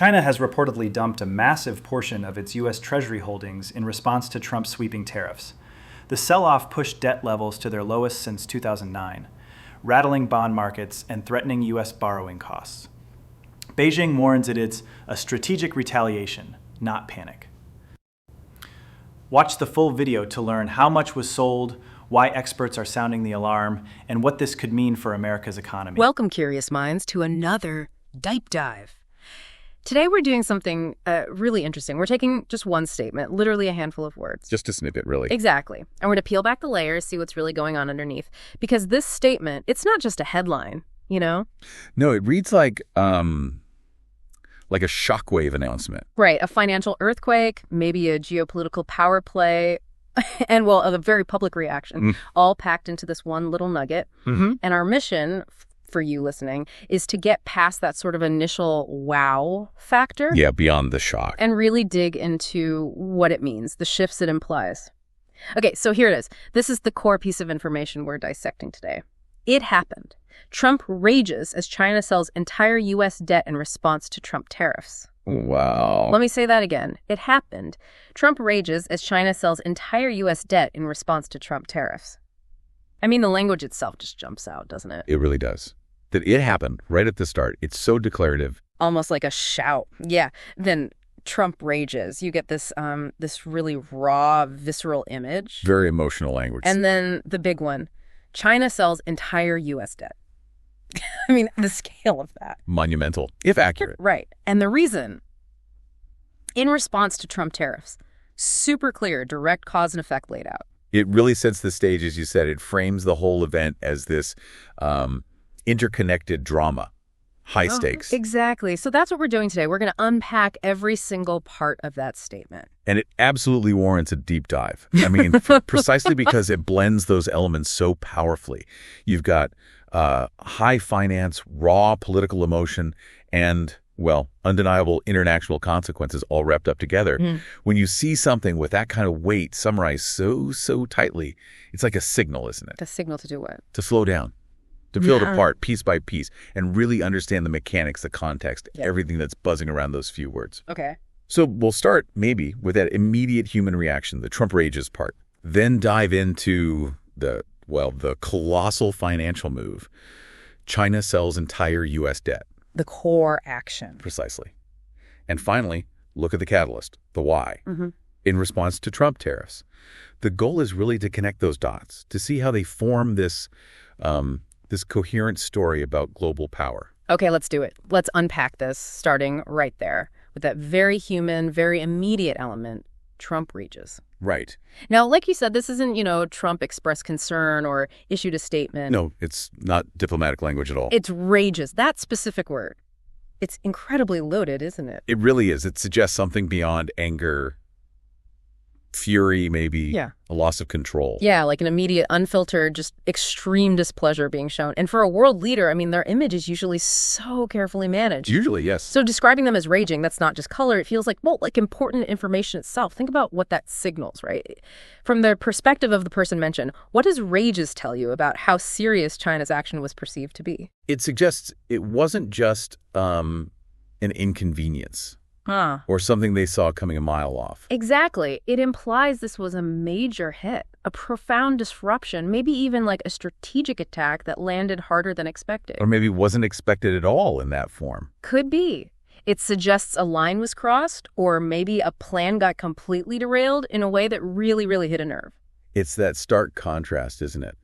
China has reportedly dumped a massive portion of its U.S. Treasury holdings in response to Trump's sweeping tariffs. The sell-off pushed debt levels to their lowest since 2009, rattling bond markets and threatening U.S. borrowing costs. Beijing warns it's a strategic retaliation, not panic. Watch the full video to learn how much was sold, why experts are sounding the alarm, and what this could mean for America's economy. Welcome, curious minds, to another deep dive. Today we're doing something really interesting. We're taking just one statement, literally a handful of words. Just a snippet, really. Exactly. And we're going to peel back the layers, see what's really going on underneath. Because this statement, it's not just a headline, you know? No, it reads like a shockwave announcement. Right. A financial earthquake, maybe a geopolitical power play, and, well, a very public reaction, all packed into this one little nugget. And our mission, for you listening, is to get past that sort of initial wow factor. Yeah, beyond the shock. And really dig into what it means, the shifts it implies. Okay, so here it is. This is the core piece of information we're dissecting today. It happened. Trump rages as China sells entire U.S. debt in response to Trump tariffs. Wow. Let me say that again. It happened. Trump rages as China sells entire U.S. debt in response to Trump tariffs. I mean, the language itself just jumps out, doesn't it? It really does. That it happened right at the start. It's so declarative. Almost like a shout. Yeah. Then Trump rages. You get this this really raw, visceral image. Very emotional language. And then the big one. China sells entire U.S. debt. I mean, the scale of that. Monumental, if accurate. Right. And the reason, in response to Trump tariffs, super clear, direct cause and effect laid out. It really sets the stage, as you said. It frames the whole event as this interconnected drama, high stakes. Exactly. So that's what we're doing today. We're going to unpack every single part of that statement. And it absolutely warrants a deep dive. I mean, precisely because it blends those elements so powerfully. You've got high finance, raw political emotion, and, well, undeniable international consequences all wrapped up together. When you see something with that kind of weight summarized so tightly, it's like a signal, isn't it? A signal to do what? To slow down. To peel it apart piece by piece and really understand the mechanics, the context, everything that's buzzing around those few words. Okay. So we'll start maybe with that immediate human reaction, the Trump rages part, then dive into the colossal financial move. China sells entire U.S. debt. The core action. Precisely. And finally, look at the catalyst, the why, in response to Trump tariffs. The goal is really to connect those dots, to see how they form this coherent story about global power. Okay, let's do it. Let's unpack this, starting right there, with that very human, very immediate element, Trump rages. Right. Now, like you said, this isn't, Trump expressed concern or issued a statement. No, it's not diplomatic language at all. It's rages, that specific word. It's incredibly loaded, isn't it? It really is. It suggests something beyond anger, fury, maybe a loss of control. Yeah, like an immediate, unfiltered, just extreme displeasure being shown. And for a world leader, I mean, their image is usually so carefully managed. Usually, yes. So describing them as raging, that's not just color. It feels like important information itself. Think about what that signals, right? From the perspective of the person mentioned, what does rages tell you about how serious China's action was perceived to be? It suggests it wasn't just an inconvenience. Or something they saw coming a mile off. Exactly. It implies this was a major hit, a profound disruption, maybe even like a strategic attack that landed harder than expected. Or maybe wasn't expected at all in that form. Could be. It suggests a line was crossed, or maybe a plan got completely derailed in a way that really, really hit a nerve. It's that stark contrast, isn't it,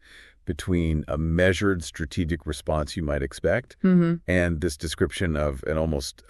between a measured strategic response you might expect and this description of an almost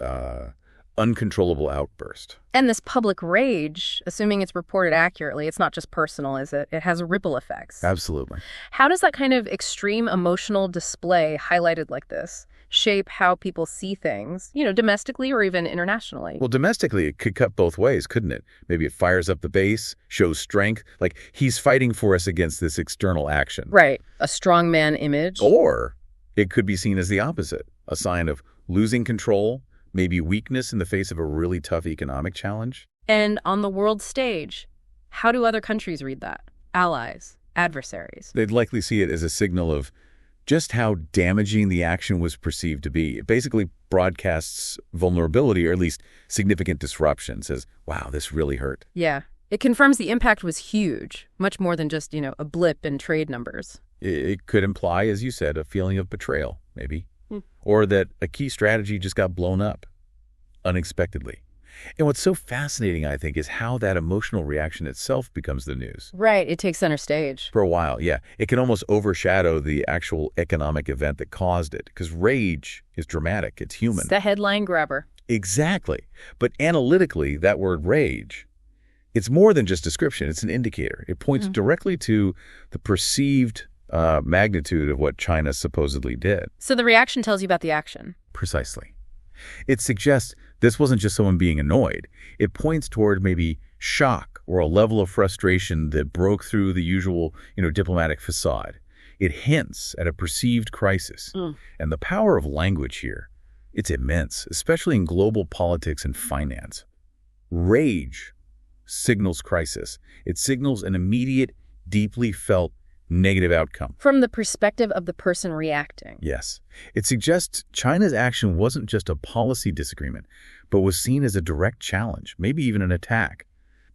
uncontrollable outburst. And this public rage, assuming it's reported accurately, it's not just personal, is it? It has ripple effects. Absolutely. How does that kind of extreme emotional display highlighted like this shape how people see things, domestically or even internationally? Well, domestically, it could cut both ways, couldn't it? Maybe it fires up the base, shows strength, like he's fighting for us against this external action. Right. A strongman image. Or it could be seen as the opposite, a sign of losing control, maybe weakness in the face of a really tough economic challenge. And on the world stage, how do other countries read that? Allies, adversaries. They'd likely see it as a signal of just how damaging the action was perceived to be. It basically broadcasts vulnerability, or at least significant disruption, says, wow, this really hurt. Yeah. It confirms the impact was huge, much more than just, a blip in trade numbers. It could imply, as you said, a feeling of betrayal, maybe, or that a key strategy just got blown up unexpectedly. And what's so fascinating, I think, is how that emotional reaction itself becomes the news. Right. It takes center stage. For a while, yeah. It can almost overshadow the actual economic event that caused it, because rage is dramatic. It's human. It's the headline grabber. Exactly. But analytically, that word rage, it's more than just description. It's an indicator. It points directly to the perceived magnitude of what China supposedly did. So the reaction tells you about the action. Precisely. It suggests this wasn't just someone being annoyed. It points toward maybe shock or a level of frustration that broke through the usual, diplomatic facade. It hints at a perceived crisis. And the power of language here, it's immense, especially in global politics and finance. Rage signals crisis. It signals an immediate, deeply felt negative outcome. From the perspective of the person reacting. Yes. It suggests China's action wasn't just a policy disagreement, but was seen as a direct challenge, maybe even an attack.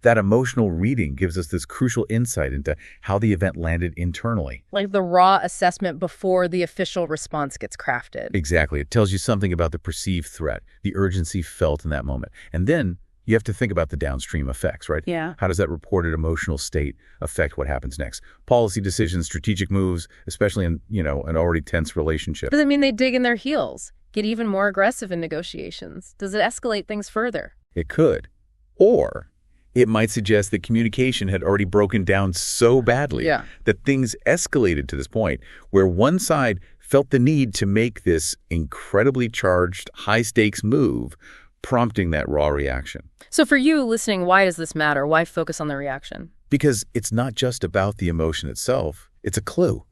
That emotional reading gives us this crucial insight into how the event landed internally. Like the raw assessment before the official response gets crafted. Exactly. It tells you something about the perceived threat, the urgency felt in that moment. And then you have to think about the downstream effects, right? Yeah. How does that reported emotional state affect what happens next? Policy decisions, strategic moves, especially in, an already tense relationship. Does it mean they dig in their heels, get even more aggressive in negotiations? Does it escalate things further? It could. Or it might suggest that communication had already broken down so badly that things escalated to this point where one side felt the need to make this incredibly charged, high-stakes move, prompting that raw reaction. So for you listening, why does this matter? Why focus on the reaction? Because it's not just about the emotion itself. It's a clue.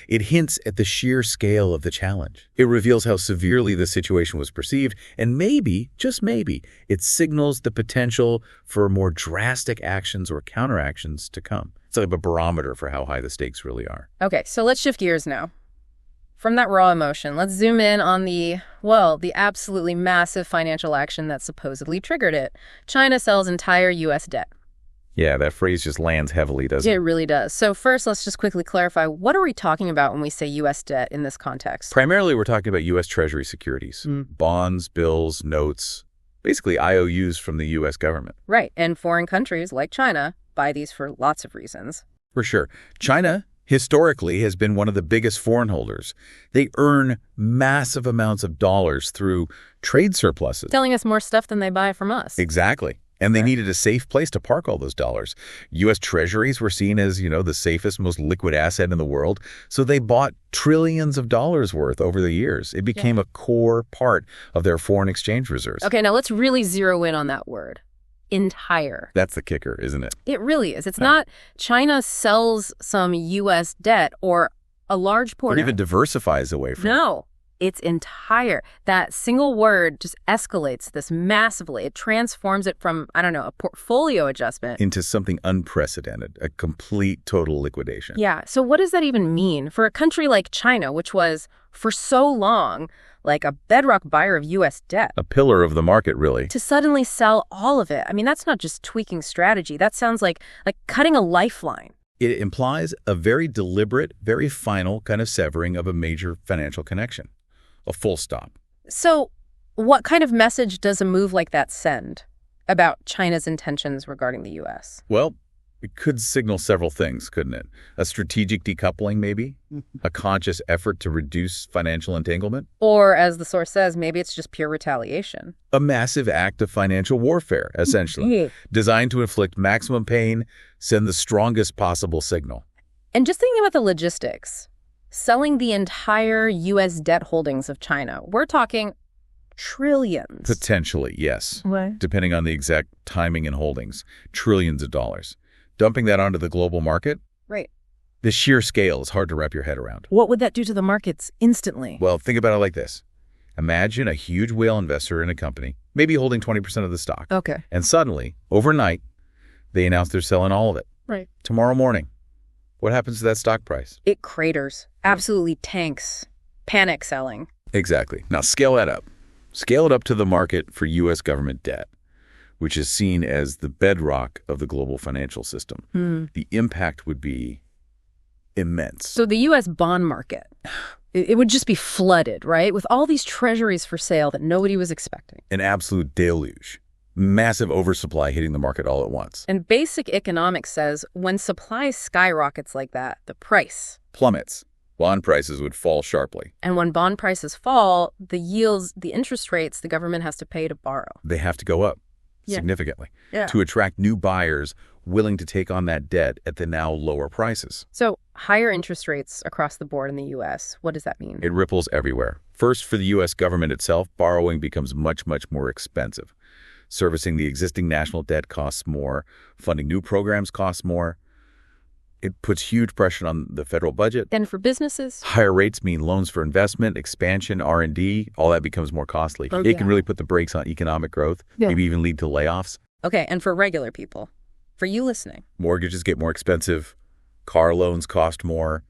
It hints at the sheer scale of the challenge. It reveals how severely the situation was perceived, and maybe, just maybe, it signals the potential for more drastic actions or counteractions to come. It's like a barometer for how high the stakes really are. Okay, so let's shift gears now. From that raw emotion, let's zoom in on the absolutely massive financial action that supposedly triggered it. China sells entire U.S. debt. Yeah, that phrase just lands heavily, doesn't it? It really does. So first, let's just quickly clarify, what are we talking about when we say U.S. debt in this context? Primarily, we're talking about U.S. Treasury securities, bonds, bills, notes, basically IOUs from the U.S. government. Right, and foreign countries like China buy these for lots of reasons. For sure. China historically has been one of the biggest foreign holders. They earn massive amounts of dollars through trade surpluses. Telling us more stuff than they buy from us. Exactly. And they needed a safe place to park all those dollars. U.S. treasuries were seen as, the safest, most liquid asset in the world. So they bought trillions of dollars worth over the years. It became a core part of their foreign exchange reserves. Okay, now let's really zero in on that word. Entire. That's the kicker, isn't it? It really is. It's not China sells some U.S. debt or a large portion. Or even diversifies away from it. No, it's entire. That single word just escalates this massively. It transforms it from, a portfolio adjustment into something unprecedented, a complete total liquidation. Yeah. So what does that even mean for a country like China, which was for so long like a bedrock buyer of U.S. debt? A pillar of the market, really. To suddenly sell all of it. I mean, that's not just tweaking strategy. That sounds like cutting a lifeline. It implies a very deliberate, very final kind of severing of a major financial connection. A full stop. So what kind of message does a move like that send about China's intentions regarding the U.S.? Well, it could signal several things, couldn't it? A strategic decoupling, maybe? A conscious effort to reduce financial entanglement? Or, as the source says, maybe it's just pure retaliation. A massive act of financial warfare, essentially, designed to inflict maximum pain, send the strongest possible signal. And just thinking about the logistics, selling the entire U.S. debt holdings of China, we're talking trillions. Potentially, yes. What? Depending on the exact timing and holdings. Trillions of dollars. Dumping that onto the global market? Right. The sheer scale is hard to wrap your head around. What would that do to the markets instantly? Well, think about it like this. Imagine a huge whale investor in a company, maybe holding 20% of the stock. Okay. And suddenly, overnight, they announce they're selling all of it. Right. Tomorrow morning. What happens to that stock price? It craters, absolutely tanks, panic selling. Exactly. Now scale that up. Scale it up to the market for U.S. government debt, which is seen as the bedrock of the global financial system. The impact would be immense. So the U.S. bond market, it would just be flooded, right? With all these treasuries for sale that nobody was expecting. An absolute deluge. Massive oversupply hitting the market all at once. And basic economics says when supply skyrockets like that, the price Plummets. Bond prices would fall sharply. And when bond prices fall, the yields, the interest rates the government has to pay to borrow. They have to go up significantly to attract new buyers willing to take on that debt at the now lower prices. So higher interest rates across the board in the U.S., what does that mean? It ripples everywhere. First, for the U.S. government itself, borrowing becomes much, much more expensive. Servicing the existing national debt costs more. Funding new programs costs more. It puts huge pressure on the federal budget. Then for businesses? Higher rates mean loans for investment, expansion, R&D. All that becomes more costly. It can really put the brakes on economic growth, maybe even lead to layoffs. Okay, and for regular people, for you listening? Mortgages get more expensive. Car loans cost more.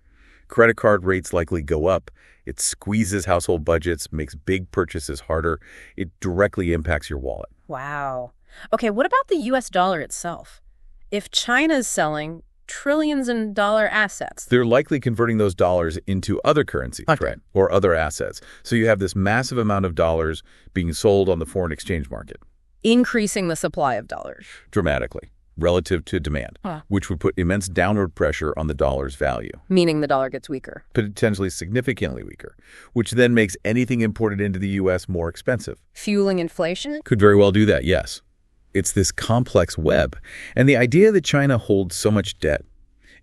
Credit card rates likely go up. It squeezes household budgets, makes big purchases harder. It directly impacts your wallet. Wow. Okay, what about the U.S. dollar itself? If China's selling trillions in dollar assets, they're likely converting those dollars into other currencies, right? Or other assets. So you have this massive amount of dollars being sold on the foreign exchange market. Increasing the supply of dollars. Dramatically, relative to demand, which would put immense downward pressure on the dollar's value. Meaning the dollar gets weaker. Potentially significantly weaker, which then makes anything imported into the U.S. more expensive. Fueling inflation? Could very well do that, yes. It's this complex web. And the idea that China holds so much debt,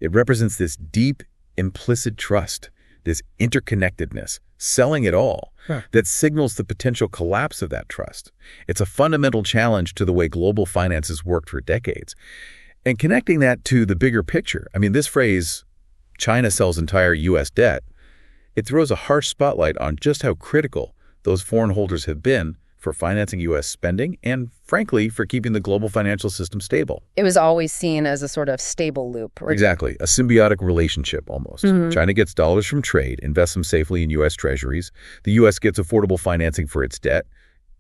it represents this deep, implicit trust, this interconnectedness, selling it all, that signals the potential collapse of that trust. It's a fundamental challenge to the way global finance has worked for decades. And connecting that to the bigger picture, I mean, this phrase, China sells entire U.S. debt, it throws a harsh spotlight on just how critical those foreign holders have been for financing U.S. spending and, frankly, for keeping the global financial system stable. It was always seen as a sort of stable loop. Exactly. A symbiotic relationship, almost. China gets dollars from trade, invests them safely in U.S. treasuries. The U.S. gets affordable financing for its debt.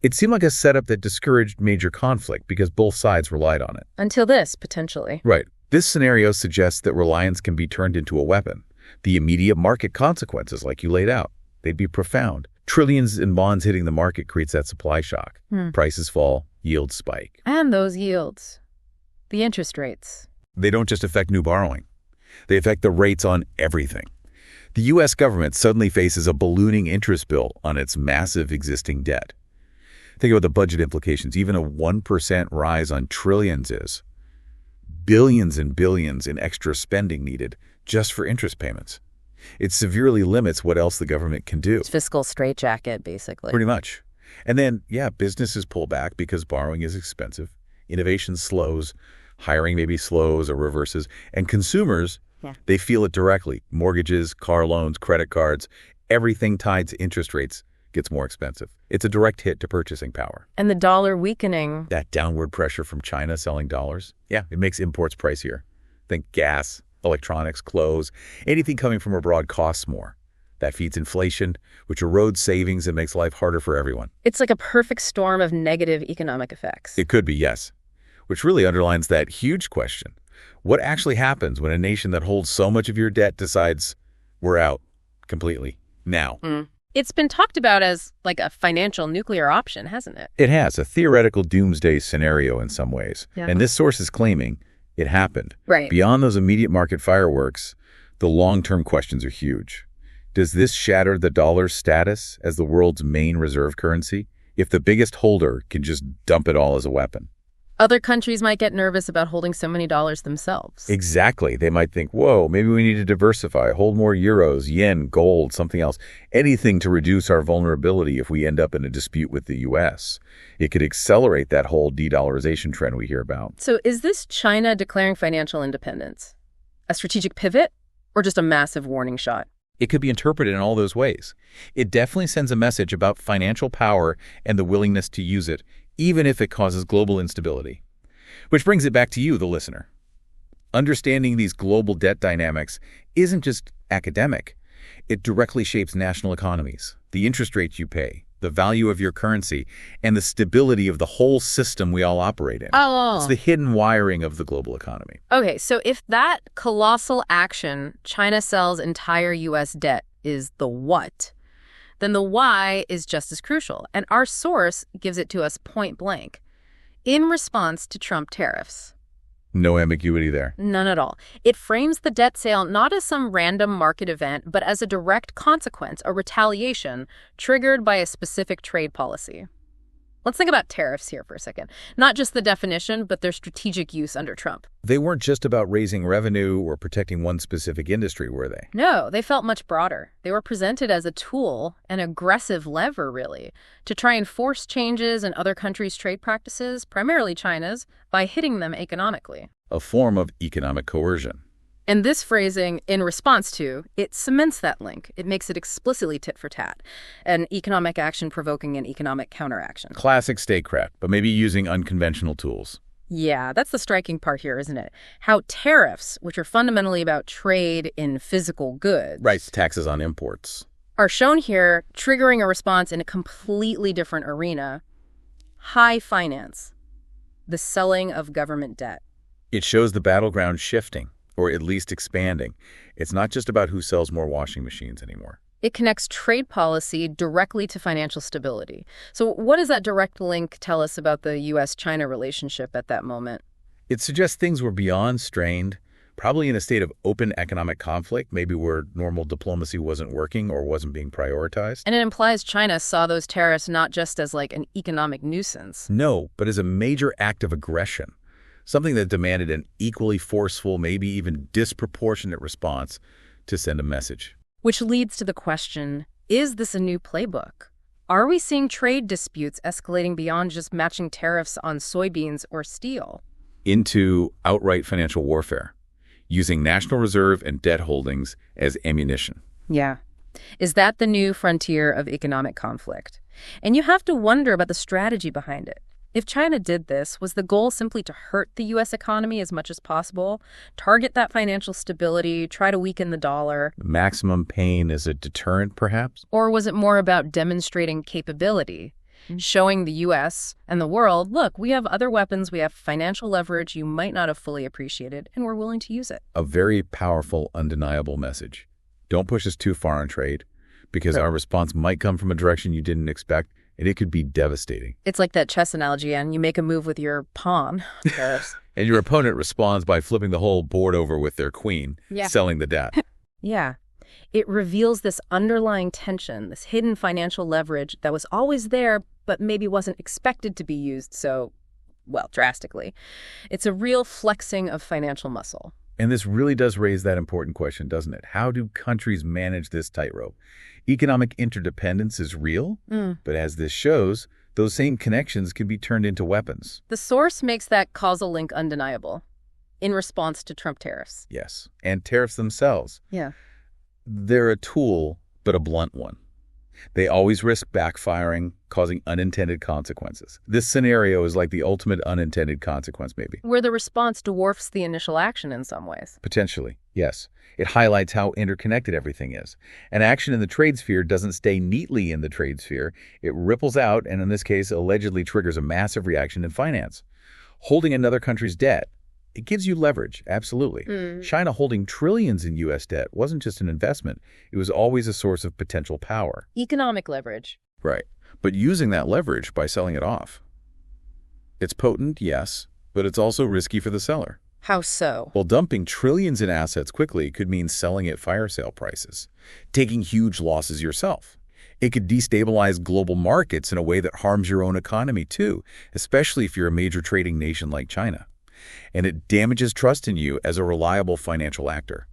It seemed like a setup that discouraged major conflict because both sides relied on it. Until this, potentially. Right. This scenario suggests that reliance can be turned into a weapon. The immediate market consequences, like you laid out, they'd be profound. Trillions in bonds hitting the market creates that supply shock. Prices fall, yields spike. And those yields, the interest rates. They don't just affect new borrowing. They affect the rates on everything. The U.S. government suddenly faces a ballooning interest bill on its massive existing debt. Think about the budget implications. Even a 1% rise on trillions is billions and billions in extra spending needed just for interest payments. It severely limits what else the government can do. It's fiscal straitjacket, basically. Pretty much. And then, businesses pull back because borrowing is expensive. Innovation slows. Hiring maybe slows or reverses. And consumers, they feel it directly. Mortgages, car loans, credit cards, everything tied to interest rates gets more expensive. It's a direct hit to purchasing power. And the dollar weakening. That downward pressure from China selling dollars, it makes imports pricier. Think gas, electronics, clothes, anything coming from abroad costs more. That feeds inflation, which erodes savings and makes life harder for everyone. It's like a perfect storm of negative economic effects. It could be, yes. Which really underlines that huge question. What actually happens when a nation that holds so much of your debt decides we're out completely now? It's been talked about as like a financial nuclear option, hasn't it? It has, a theoretical doomsday scenario in some ways. And this source is claiming it happened. Right. Beyond those immediate market fireworks, the long-term questions are huge. Does this shatter the dollar's status as the world's main reserve currency if the biggest holder can just dump it all as a weapon? Other countries might get nervous about holding so many dollars themselves. Exactly. They might think, whoa, maybe we need to diversify, hold more euros, yen, gold, something else, anything to reduce our vulnerability if we end up in a dispute with the U.S. It could accelerate that whole de-dollarization trend we hear about. So is this China declaring financial independence a strategic pivot or just a massive warning shot? It could be interpreted in all those ways. It definitely sends a message about financial power and the willingness to use it, even if it causes global instability. Which brings it back to you, the listener. Understanding these global debt dynamics isn't just academic. It directly shapes national economies, the interest rates you pay, the value of your currency, and the stability of the whole system we all operate in. Oh. It's the hidden wiring of the global economy. Okay, so if that colossal action, China sells entire U.S. debt, is the what, then the why is just as crucial. And our source gives it to us point blank. In response to Trump tariffs. No ambiguity there. None at all. It frames the debt sale not as some random market event, but as a direct consequence, a retaliation triggered by a specific trade policy. Let's think about tariffs here for a second. Not just the definition, but their strategic use under Trump. They weren't just about raising revenue or protecting one specific industry, were they? No, they felt much broader. They were presented as a tool, an aggressive lever, really, to try and force changes in other countries' trade practices, primarily China's, by hitting them economically. A form of economic coercion. And this phrasing, in response to, it cements that link. It makes it explicitly tit for tat. An economic action provoking an economic counteraction. Classic statecraft, but maybe using unconventional tools. Yeah, that's the striking part here, isn't it? How tariffs, which are fundamentally about trade in physical goods. Right, taxes on imports. Are shown here, triggering a response in a completely different arena. High finance. The selling of government debt. It shows the battleground shifting, or at least expanding. It's not just about who sells more washing machines anymore. It connects trade policy directly to financial stability. So what does that direct link tell us about the U.S.-China relationship at that moment? It suggests things were beyond strained, probably in a state of open economic conflict, maybe where normal diplomacy wasn't working or wasn't being prioritized. And it implies China saw those tariffs not just as like an economic nuisance. No, but as a major act of aggression. Something that demanded an equally forceful, maybe even disproportionate response to send a message. Which leads to the question, is this a new playbook? Are we seeing trade disputes escalating beyond just matching tariffs on soybeans or steel? Into outright financial warfare, using national reserve and debt holdings as ammunition. Yeah. Is that the new frontier of economic conflict? And you have to wonder about the strategy behind it. If China did this, was the goal simply to hurt the U.S. economy as much as possible, target that financial stability, try to weaken the dollar? Maximum pain as a deterrent, perhaps? Or was it more about demonstrating capability, showing the U.S. and the world, look, we have other weapons, we have financial leverage you might not have fully appreciated, and we're willing to use it? A very powerful, undeniable message. Don't push us too far on trade, because our response might come from a direction you didn't expect, and it could be devastating. It's like that chess analogy, and you make a move with your pawn. And your opponent responds by flipping the whole board over with their queen, selling the debt. Yeah. It reveals this underlying tension, this hidden financial leverage that was always there, but maybe wasn't expected to be used so, well, drastically. It's a real flexing of financial muscle. And this really does raise that important question, doesn't it? How do countries manage this tightrope? Economic interdependence is real, but as this shows, those same connections can be turned into weapons. The source makes that causal link undeniable in response to Trump tariffs. Yes, and tariffs themselves. Yeah. They're a tool, but a blunt one. They always risk backfiring, causing unintended consequences. This scenario is like the ultimate unintended consequence, maybe. Where the response dwarfs the initial action in some ways. Potentially, yes. It highlights how interconnected everything is. An action in the trade sphere doesn't stay neatly in the trade sphere. It ripples out and, in this case, allegedly triggers a massive reaction in finance. Holding another country's debt, it gives you leverage, absolutely. China holding trillions in U.S. debt wasn't just an investment. It was always a source of potential power. Economic leverage. Right. But using that leverage by selling it off. It's potent, yes, but it's also risky for the seller. How so? Well, dumping trillions in assets quickly could mean selling at fire sale prices, taking huge losses yourself. It could destabilize global markets in a way that harms your own economy too, especially if you're a major trading nation like China. And it damages trust in you as a reliable financial actor.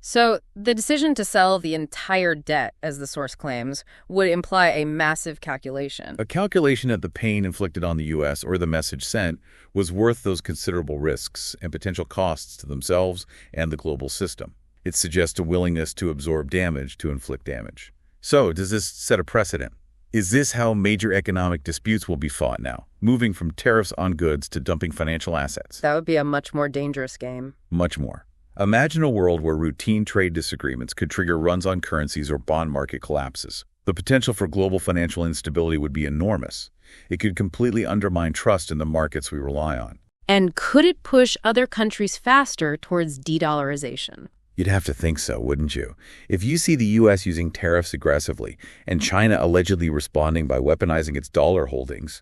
So the decision to sell the entire debt, as the source claims, would imply a massive calculation. A calculation that the pain inflicted on the U.S. or the message sent was worth those considerable risks and potential costs to themselves and the global system. It suggests a willingness to absorb damage to inflict damage. So does this set a precedent? Is this how major economic disputes will be fought now, moving from tariffs on goods to dumping financial assets? That would be a much more dangerous game. Much more. Imagine a world where routine trade disagreements could trigger runs on currencies or bond market collapses. The potential for global financial instability would be enormous. It could completely undermine trust in the markets we rely on. And could it push other countries faster towards de-dollarization? You'd have to think so, wouldn't you? If you see the U.S. using tariffs aggressively and China allegedly responding by weaponizing its dollar holdings,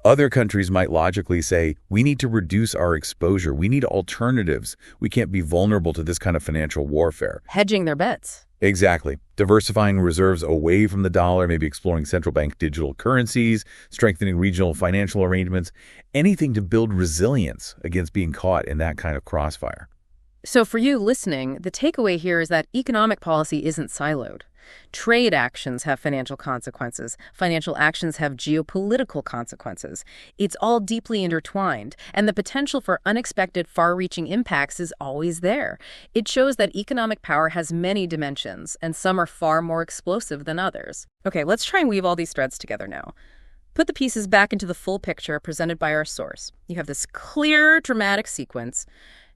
other countries might logically say, we need to reduce our exposure. We need alternatives. We can't be vulnerable to this kind of financial warfare. Hedging their bets. Exactly. Diversifying reserves away from the dollar, maybe exploring central bank digital currencies, strengthening regional financial arrangements, anything to build resilience against being caught in that kind of crossfire. So for you listening, the takeaway here is that economic policy isn't siloed. Trade actions have financial consequences. Financial actions have geopolitical consequences. It's all deeply intertwined, and the potential for unexpected, far-reaching impacts is always there. It shows that economic power has many dimensions, and some are far more explosive than others. Okay, let's try and weave all these threads together now. Put the pieces back into the full picture presented by our source. You have this clear, dramatic sequence.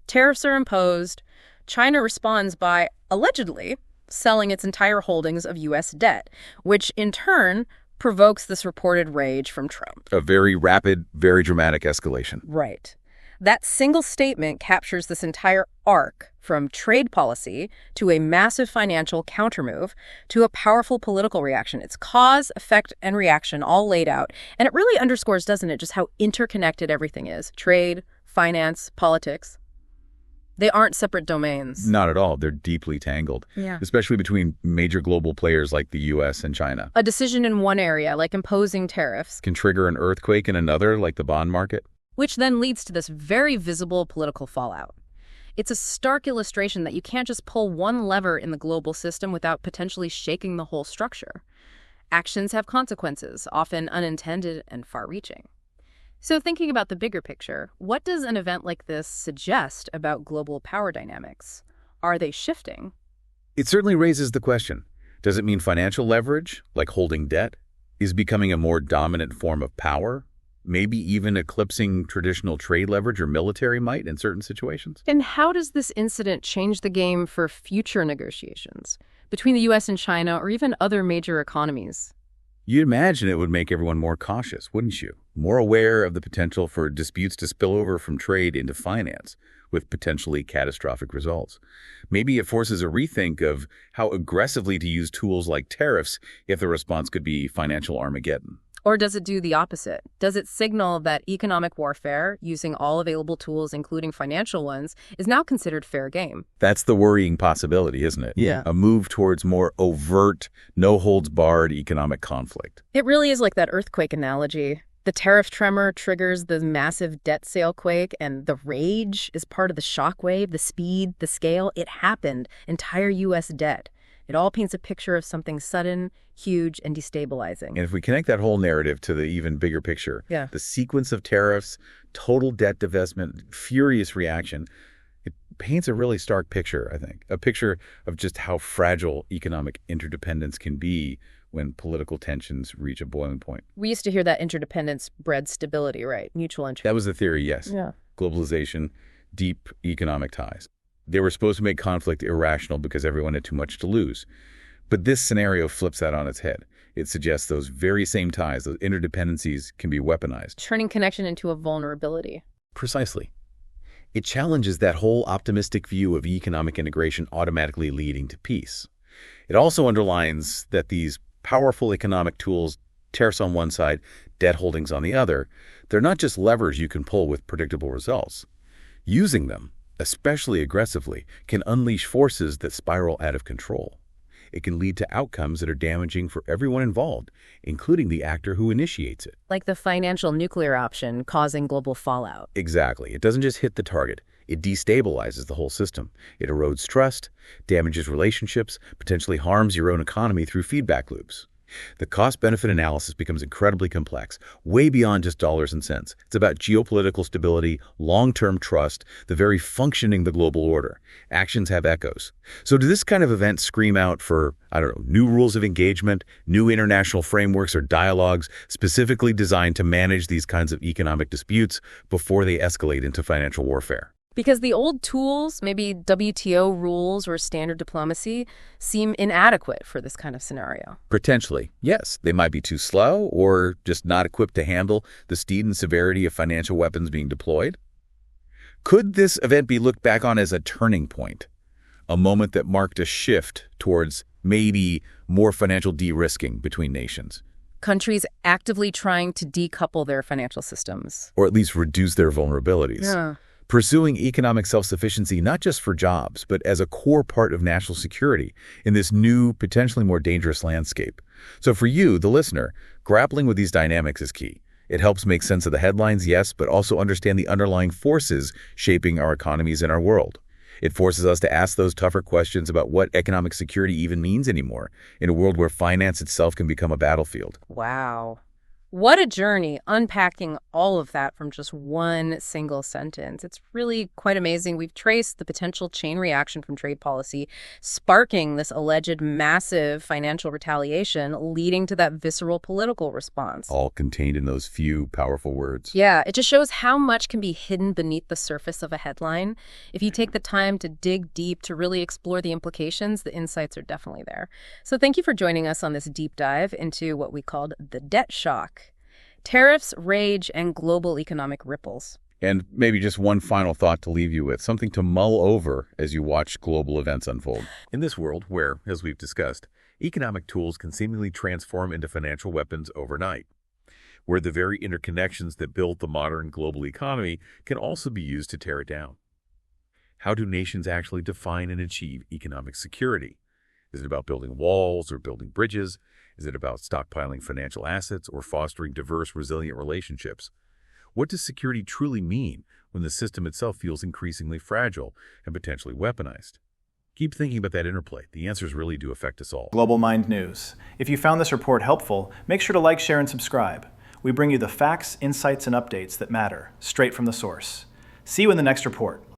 Tariffs are imposed. China responds by, allegedly, selling its entire holdings of U.S. debt, which in turn provokes this reported rage from Trump. A very rapid, very dramatic escalation. Right. That single statement captures this entire arc from trade policy to a massive financial countermove to a powerful political reaction. It's cause, effect, and reaction all laid out. And it really underscores, doesn't it, just how interconnected everything is. Trade, finance, politics. They aren't separate domains. Not at all. They're deeply tangled, especially between major global players like the U.S. and China. A decision in one area, like imposing tariffs, can trigger an earthquake in another, like the bond market. Which then leads to this very visible political fallout. It's a stark illustration that you can't just pull one lever in the global system without potentially shaking the whole structure. Actions have consequences, often unintended and far-reaching. So thinking about the bigger picture, what does an event like this suggest about global power dynamics? Are they shifting? It certainly raises the question. Does it mean financial leverage, like holding debt, is becoming a more dominant form of power? Maybe even eclipsing traditional trade leverage or military might in certain situations? And how does this incident change the game for future negotiations between the U.S. and China or even other major economies? You'd imagine it would make everyone more cautious, wouldn't you? More aware of the potential for disputes to spill over from trade into finance, with potentially catastrophic results. Maybe it forces a rethink of how aggressively to use tools like tariffs if the response could be financial Armageddon. Or does it do the opposite? Does it signal that economic warfare, using all available tools, including financial ones, is now considered fair game? That's the worrying possibility, isn't it? Yeah. A move towards more overt, no-holds-barred economic conflict. It really is like that earthquake analogy. The tariff tremor triggers the massive debt sale quake, and the rage is part of the shock wave, the speed, the scale. It happened. Entire U.S. debt. It all paints a picture of something sudden, huge, and destabilizing. And if we connect that whole narrative to the even bigger picture, the sequence of tariffs, total debt divestment, furious reaction, it paints a really stark picture, I think. A picture of just how fragile economic interdependence can be when political tensions reach a boiling point. We used to hear that interdependence bred stability, right? Mutual interest. That was the theory, yes. Yeah. Globalization, deep economic ties. They were supposed to make conflict irrational because everyone had too much to lose. But this scenario flips that on its head. It suggests those very same ties, those interdependencies, can be weaponized. Turning connection into a vulnerability. Precisely. It challenges that whole optimistic view of economic integration automatically leading to peace. It also underlines that these powerful economic tools, tariffs on one side, debt holdings on the other, they're not just levers you can pull with predictable results. Using them, especially aggressively, can unleash forces that spiral out of control. It can lead to outcomes that are damaging for everyone involved, including the actor who initiates it. Like the financial nuclear option causing global fallout. Exactly. It doesn't just hit the target. It destabilizes the whole system. It erodes trust, damages relationships, potentially harms your own economy through feedback loops. The cost-benefit analysis becomes incredibly complex, way beyond just dollars and cents. It's about geopolitical stability, long-term trust, the very functioning of the global order. Actions have echoes. So do this kind of event scream out for, I don't know, new rules of engagement, new international frameworks or dialogues specifically designed to manage these kinds of economic disputes before they escalate into financial warfare? Because the old tools, maybe WTO rules or standard diplomacy, seem inadequate for this kind of scenario. Potentially, yes. They might be too slow or just not equipped to handle the speed and severity of financial weapons being deployed. Could this event be looked back on as a turning point, a moment that marked a shift towards maybe more financial de-risking between nations? Countries actively trying to decouple their financial systems. Or at least reduce their vulnerabilities. Yeah. Pursuing economic self-sufficiency not just for jobs, but as a core part of national security in this new, potentially more dangerous landscape. So for you, the listener, grappling with these dynamics is key. It helps make sense of the headlines, yes, but also understand the underlying forces shaping our economies and our world. It forces us to ask those tougher questions about what economic security even means anymore in a world where finance itself can become a battlefield. Wow. What a journey, unpacking all of that from just one single sentence. It's really quite amazing. We've traced the potential chain reaction from trade policy, sparking this alleged massive financial retaliation, leading to that visceral political response. All contained in those few powerful words. Yeah, it just shows how much can be hidden beneath the surface of a headline. If you take the time to dig deep, to really explore the implications, the insights are definitely there. So thank you for joining us on this deep dive into what we called the debt shock. Tariffs, rage, and global economic ripples. And maybe just one final thought to leave you with, something to mull over as you watch global events unfold. In this world where, as we've discussed, economic tools can seemingly transform into financial weapons overnight, where the very interconnections that build the modern global economy can also be used to tear it down. How do nations actually define and achieve economic security? Is it about building walls or building bridges? Is it about stockpiling financial assets or fostering diverse, resilient relationships? What does security truly mean when the system itself feels increasingly fragile and potentially weaponized? Keep thinking about that interplay. The answers really do affect us all. Global Mind News. If you found this report helpful, make sure to like, share, and subscribe. We bring you the facts, insights, and updates that matter, straight from the source. See you in the next report.